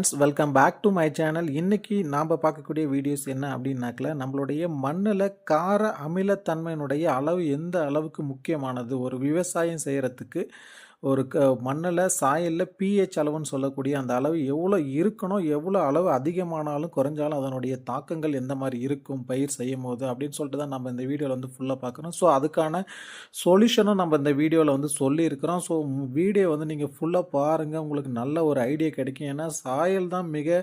Welcome back to my channel. இன்னைக்கு நாம் பார்க்கக்கூடிய வீடியோஸ் என்ன அப்படின்னாக்கல, நம்மளுடைய மண்ணில் கார அமிலத்தன்மையினுடைய அளவு எந்த அளவுக்கு முக்கியமானது ஒரு விவசாயம் செய்கிறதுக்கு. ஒரு மண்ணில் சாயலில் பிஹெச் அளவுன்னு சொல்லக்கூடிய அந்த அளவு எவ்வளோ இருக்கணும், எவ்வளோ அளவு அதிகமானாலும் குறைஞ்சாலும் அதனுடைய தாக்கங்கள் எந்த மாதிரி இருக்கும் பயிர் செய்யும் போது அப்படின்னு சொல்லிட்டு தான் நம்ம இந்த வீடியோவில் வந்து ஃபுல்லாக பார்க்குறோம். ஸோ அதுக்கான சொல்யூஷனும் நம்ம இந்த வீடியோவில் வந்து சொல்லியிருக்கிறோம். ஸோ வீடியோ வந்து நீங்கள் ஃபுல்லாக பாருங்கள், உங்களுக்கு நல்ல ஒரு ஐடியா கிடைக்கும். ஏன்னா சாயல் தான் மிக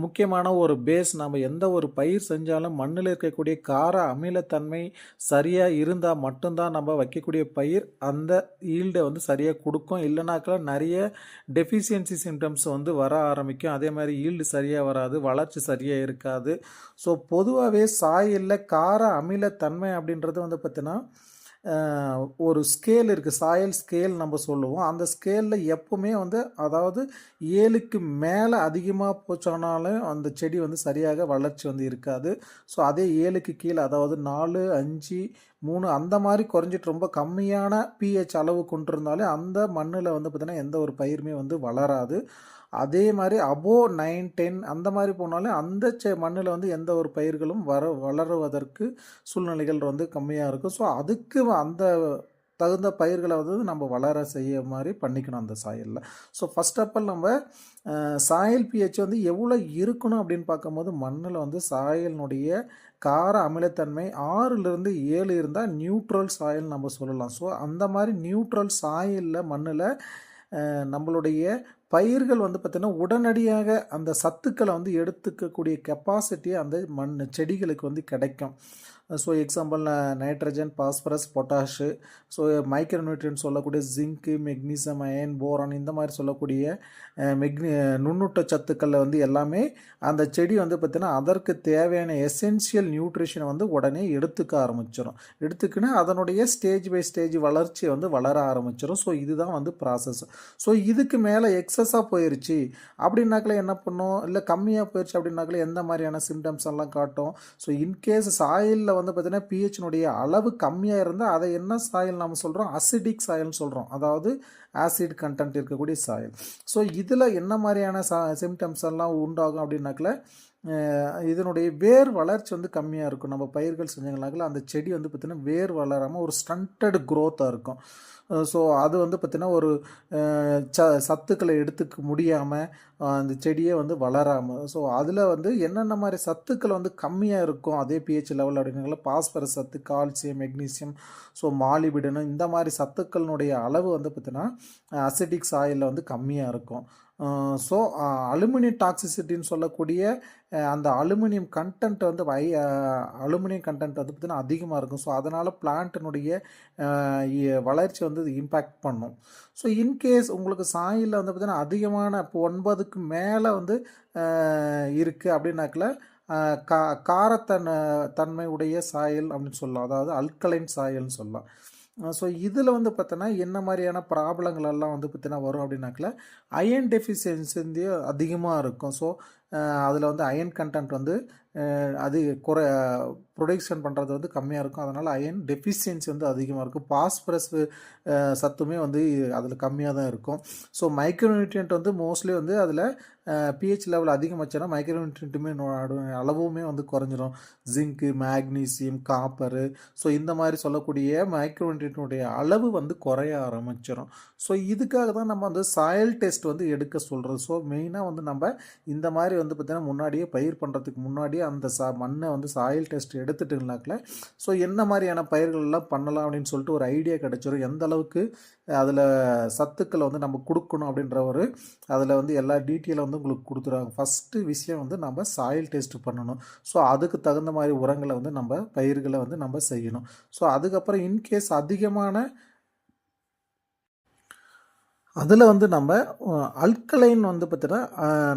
முக்கியமான ஒரு பேஸ். நம்ம எந்த ஒரு பயிர் செஞ்சாலும் மண்ணில் இருக்கக்கூடிய கார அமிலத்தன்மை சரியாக இருந்தால் மட்டும்தான் நம்ம வைக்கக்கூடிய பயிர் அந்த ஈல்டை வந்து சரியாக கொடுக்கும். இல்லைனாக்கா நிறைய டெஃபிஷியன்சி சிம்டம்ஸ் வந்து வர ஆரம்பிக்கும். அதே மாதிரி ஈல்டு சரியாக வராது, வளர்ச்சி சரியாக இருக்காது. ஸோ பொதுவாகவே சாயலில் கார அமிலத்தன்மை அப்படின்றது வந்து பார்த்திங்கன்னா ஒரு ஸ்கேல் இருக்குது, சாயல் ஸ்கேல் நம்ம சொல்லுவோம். அந்த ஸ்கேலில் எப்போவுமே வந்து அதாவது 7க்கு மேலே அதிகமாக போச்சானாலும் அந்த செடி வந்து சரியாக வளர்ச்சி வந்து இருக்காது. ஸோ அதே 7க்கு கீழே அதாவது 4, 5, 3 அந்த மாதிரி குறைஞ்சிட்டு ரொம்ப கம்மியான பிஹெச் அளவு கொண்டு இருந்தாலே அந்த மண்ணில் வந்து பார்த்திங்கன்னா எந்த ஒரு பயிருமே வந்து வளராது. அதே மாதிரி அபோவ் 9, 10 அந்த மாதிரி போனாலே அந்த மண்ணில் வந்து எந்த ஒரு பயிர்களும் வளருவதற்கு சூழ்நிலைகள் வந்து கம்மியாக இருக்கும். ஸோ அதுக்கு அந்த தகுந்த பயிர்களை வந்து நம்ம வளர செய்ய மாதிரி பண்ணிக்கணும் அந்த சாயலில். ஸோ ஃபஸ்ட் ஆஃப் ஆல் நம்ம சாயல் பிஹெச் வந்து எவ்வளோ இருக்கணும் அப்படின்னு பார்க்கும்போது மண்ணில் வந்து சாயலினுடைய கார அமிலத்தன்மை 6லிருந்து 7 இருந்தால் நியூட்ரல் சாயல் நம்ம சொல்லலாம். ஸோ அந்த மாதிரி நியூட்ரல் சாயலில் மண்ணில் நம்மளுடைய பயிர்கள் வந்து பார்த்திங்கன்னா உடனடியாக அந்த சத்துக்களை வந்து எடுத்துக்கக்கூடிய கெப்பாசிட்டி அந்த செடிகளுக்கு வந்து கிடைக்கும். So example nitrogen, phosphorus, potash, so micronutrient சொல்லக்கூடிய ஜிங்க்கு, மெக்னீசியம், அயன், போரான் இந்த மாதிரி சொல்லக்கூடிய நுண்ணூட்ட சத்துக்களில் வந்து எல்லாமே அந்த செடி வந்து பார்த்திங்கன்னா அதற்கு தேவையான எசென்சியல் நியூட்ரிஷனை வந்து உடனே எடுத்துக்க ஆரம்பிச்சிடும். எடுத்துக்கினா அதனுடைய ஸ்டேஜ் பை ஸ்டேஜ் வளர்ச்சி வந்து வளர ஆரம்பிச்சிடும். ஸோ இதுதான் வந்து ப்ராசஸ். ஸோ இதுக்கு மேலே எக்ஸஸாக போயிடுச்சு அப்படின்னாக்கல என்ன பண்ணும், இல்லை கம்மியாக போயிடுச்சு அப்படின்னாக்கல எந்த மாதிரியான சிம்டம்ஸ் எல்லாம் காட்டும். ஸோ இன்கேஸ் சாயலில் வந்து பார்த்திங்கன்னா பிஹெச்னுடைய அளவு கம்மியாக இருந்தால் அதை என்ன சாயல் நம்ம சொல்கிறோம், அசிடிக் சாயல்னு சொல்கிறோம். அதாவது ஆசிட் கண்டென்ட் இருக்கக்கூடிய சாயல். ஸோ இதில் என்ன மாதிரியான சிம்டம்ஸ் எல்லாம் உண்டாகும் அப்படின்னாக்கல இதனுடைய வேர் வளர்ச்சி வந்து கம்மியாக இருக்கும். நம்ம பயிர்கள் செஞ்சங்களாக்கல அந்த செடி வந்து பார்த்திங்கன்னா வேர் வளராமல் ஒரு ஸ்டண்டட் க்ரோத்தாக இருக்கும். ஸோ அது வந்து பார்த்திங்கன்னா ஒரு சத்துக்களை எடுத்துக்க முடியாமல் அந்த செடியே வந்து வளராமல். ஸோ அதில் வந்து என்னென்ன மாதிரி சத்துக்கள் வந்து கம்மியாக இருக்கும் அதே பிஹெச் லெவல் அப்படின்னால பாஸ்பரஸ் சத்து, கால்சியம், மெக்னீசியம், ஸோ மாலிபிடனம் இந்த மாதிரி சத்துக்களினுடைய அளவு வந்து பார்த்திங்கன்னா அசிடிக் சாயலில் வந்து கம்மியாக இருக்கும். ஸோ அலுமினியம் டாக்ஸிசிட்டின்னு சொல்லக்கூடிய அந்த அலுமினியம் கண்டென்ட் வந்து அலுமினியம் கண்டென்ட் வந்து பார்த்திங்கன்னா அதிகமாக இருக்கும். ஸோ அதனால் பிளான்ட்டினுடைய வளர்ச்சி வந்து இம்பேக்ட் பண்ணும். ஸோ இன்கேஸ் உங்களுக்கு சாயலில் வந்து பார்த்திங்கன்னா அதிகமான இப்போ 9க்கு மேலே வந்து இருக்குது அப்படின்னாக்கல தன்மை உடைய சாயல் அப்படின்னு சொல்லலாம், அதாவது அல்கலைன் சாயல்னு சொல்லலாம். ஸோ இதில் வந்து பார்த்தோன்னா என்ன மாதிரியான ப்ராப்ளங்கள் எல்லாம் வந்து பார்த்தீங்கன்னா வரும் அப்படின்னாக்கல அயன் டெஃபிஷியன்சி வந்து அதிகமாக இருக்கும். ஸோ அதில் வந்து அயன் கண்டென்ட் வந்து அது ப்ரொடக்ஷன் பண்ணுறது வந்து கம்மியாக இருக்கும். அதனால் அயன் டெஃபிஷியன்சி வந்து அதிகமாக இருக்கும். பாஸ்பரஸ் சத்துமே வந்து அதில் கம்மியாக தான் இருக்கும். ஸோ மைக்ரோநியூட்ரியன்ட் வந்து மோஸ்ட்லி வந்து அதில் பிஹெச் லெவல் அதிகமாச்சுன்னா மைக்ரோநியூட்ரியன்ட்டுமே அளவுமே வந்து குறைஞ்சிரும். ஜிங்க்கு, மேக்னீசியம், காப்பரு, ஸோ இந்த மாதிரி சொல்லக்கூடிய மைக்ரோநியூட்ரியன்ட்டுடைய அளவு வந்து குறைய ஆரம்பிச்சிடும். ஸோ இதுக்காக தான் நம்ம வந்து சாயல் டெஸ்ட் வந்து எடுக்க சொல்கிறோம். ஸோ மெயினாக வந்து நம்ம இந்த மாதிரி வந்து பார்த்திங்கன்னா முன்னாடியே பயிர் பண்ணுறதுக்கு முன்னாடியே அந்த மண்ணை வந்து சாயில் டெஸ்ட் எடுத்துட்டுங்களாக்கல ஸோ என்ன மாதிரியான பயிர்கள்லாம் பண்ணலாம் அப்படின்னு சொல்லிட்டு ஒரு ஐடியா கிடச்சிரும். எந்த அளவுக்கு அதில் சத்துக்களை வந்து நம்ம கொடுக்கணும் அப்படின்ற ஒரு அதில் வந்து எல்லா டீட்டெயிலும் வந்து உங்களுக்கு கொடுத்துருவாங்க. ஃபஸ்ட்டு விஷயம் வந்து நம்ம சாயில் டெஸ்ட் பண்ணணும். ஸோ அதுக்கு தகுந்த மாதிரி உரங்களை வந்து நம்ம பயிர்களை வந்து நம்ம செய்யணும். ஸோ அதுக்கப்புறம் இன்கேஸ் அதிகமான அதில் வந்து நம்ம அல்கலைன் வந்து பார்த்திங்கன்னா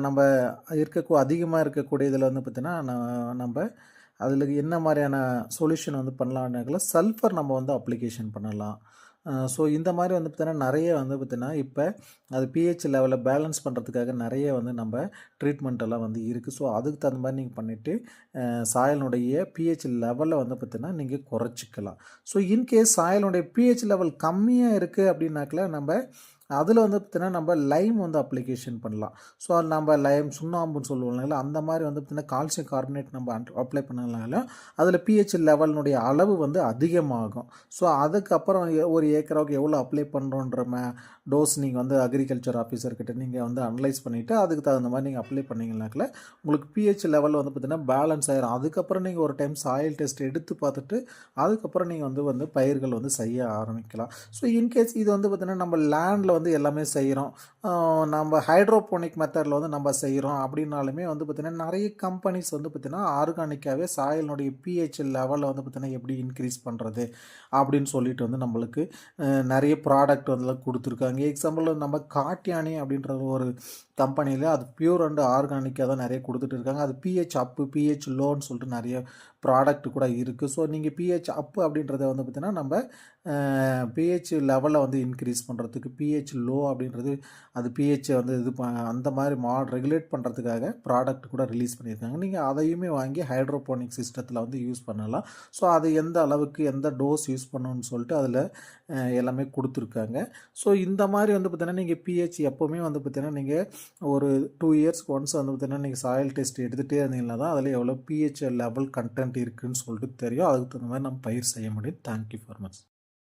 நம்ம அதிகமாக இருக்கக்கூடிய இதில் வந்து பார்த்திங்கன்னா நம்ம அதில் என்ன மாதிரியான சொல்யூஷன் வந்து பண்ணலாம்னாக்கல சல்ஃபர் நம்ம வந்து அப்ளிகேஷன் பண்ணலாம். ஸோ இந்த மாதிரி வந்து பார்த்திங்கன்னா நிறைய வந்து பார்த்திங்கன்னா இப்போ அது பிஹெச் லெவலில் பேலன்ஸ் பண்ணுறதுக்காக நிறைய வந்து நம்ம ட்ரீட்மெண்ட் எல்லாம் வந்து இருக்குது. ஸோ அதுக்கு தகுந்த மாதிரி நீங்கள் பண்ணிவிட்டு சாயலினுடைய பிஹெச் லெவலில் வந்து பார்த்திங்கன்னா நீங்கள் குறைச்சிக்கலாம். ஸோ இன்கேஸ் சாயலினுடைய பிஹெச் லெவல் கம்மியாக இருக்குது அப்படின்னாக்கல நம்ம அதில் வந்து பார்த்தீங்கன்னா நம்ம லைம் வந்து அப்ளிகேஷன் பண்ணலாம். ஸோ நம்ம லைம் சுண்ணாம்புன்னு சொல்லுவோம் இல்லைங்களா, அந்த மாதிரி வந்து பார்த்தீங்கன்னா கால்சியம் கார்பனேட் நம்ம அப்ளை பண்ணனால அதில் பிஹெச் லெவலினுடைய அளவு வந்து அதிகமாகும். ஸோ அதுக்கப்புறம் ஒரு ஏக்கராவுக்கு எவ்வளோ அப்ளை பண்ணுறோன்ற டோஸ் நீங்கள் வந்து அக்ரிகல்ச்சர் ஆஃபீஸர்கிட்ட நீங்கள் வந்து அனலைஸ் பண்ணிவிட்டு அதுக்கு தகுந்த மாதிரி நீங்கள் அப்ளை பண்ணிங்கனாக்கில் உங்களுக்கு பிஹெச் லெவல் வந்து பார்த்திங்கன்னா பேலன்ஸ் ஆயிரும். அதுக்கப்புறம் நீங்கள் ஒரு டைம் சாயில் டெஸ்ட் எடுத்து பார்த்துட்டு அதுக்கப்புறம் நீங்கள் வந்து பயிர்கள் வந்து செய்ய ஆரம்பிக்கலாம். ஸோ இன்கேஸ் இது வந்து பார்த்திங்கன்னா நம்ம லேண்டில் வந்து எல்லாமே செய்கிறோம், நம்ம ஹைட்ரோபோனிக் மெத்தடில் வந்து நம்ம செய்கிறோம் அப்படின்னாலுமே வந்து பார்த்திங்கன்னா நிறைய கம்பெனிஸ் வந்து பார்த்திங்கன்னா ஆர்கானிக்காகவே சாயிலினுடைய பிஹெச் லெவலில் வந்து பார்த்திங்கன்னா எப்படி இன்க்ரீஸ் பண்ணுறது அப்படின்னு சொல்லிட்டு வந்து நம்மளுக்கு நிறைய ப்ராடக்ட் வந்து கொடுத்துருக்காங்க. எக்ஸாம்பிள் நம்ம காட்யானி அப்படின்ற ஒரு கம்பெனியில் அது பியூர் அண்ட் ஆர்கானிக்காக தான் நிறைய கொடுத்துட்டு இருக்காங்க. அது பிஹெச் அப்பு பிஹெச் லோன்னு சொல்லிட்டு நிறைய ப்ராடக்ட் கூட இருக்குது. ஸோ நீங்கள் பிஹெச் அப்பு அப்படின்றத வந்து பார்த்திங்கன்னா நம்ம பிஹெச் லெவலை வந்து இன்க்ரீஸ் பண்ணுறதுக்கு, பிஹெச் லோ அப்படின்றது அது பிஹெச்சை வந்து அந்த மாதிரி ரெகுலேட் பண்ணுறதுக்காக ப்ராடக்ட் கூட ரிலீஸ் பண்ணியிருக்காங்க. நீங்கள் அதையுமே வாங்கி ஹைட்ரோபோனிக் சிஸ்டத்தில் வந்து யூஸ் பண்ணலாம். ஸோ அது எந்த அளவுக்கு எந்த டோஸ் யூஸ் பண்ணணும்னு சொல்லிட்டு அதில் எல்லாமே கொடுத்துருக்காங்க. ஸோ இந்த மாதிரி வந்து பார்த்திங்கன்னா நீங்கள் பிஹெச் எப்போவுமே வந்து பார்த்திங்கன்னா நீங்கள் ஒரு 2 இயர்ஸ்க்கு ஒன்ஸ் வந்து பார்த்திங்கன்னா நீங்கள் சாயில் டெஸ்ட் எடுத்துகிட்டே இருந்தீங்கன்னா தான் அதில் எவ்வளோ பிஹெச் லெவல் கண்டென்ட் இருக்குதுன்னு சொல்லிட்டு தெரியும். அதுக்கு தகுந்த மாதிரி நம்ம பயிர் செய்ய முடியும். Thank you for much.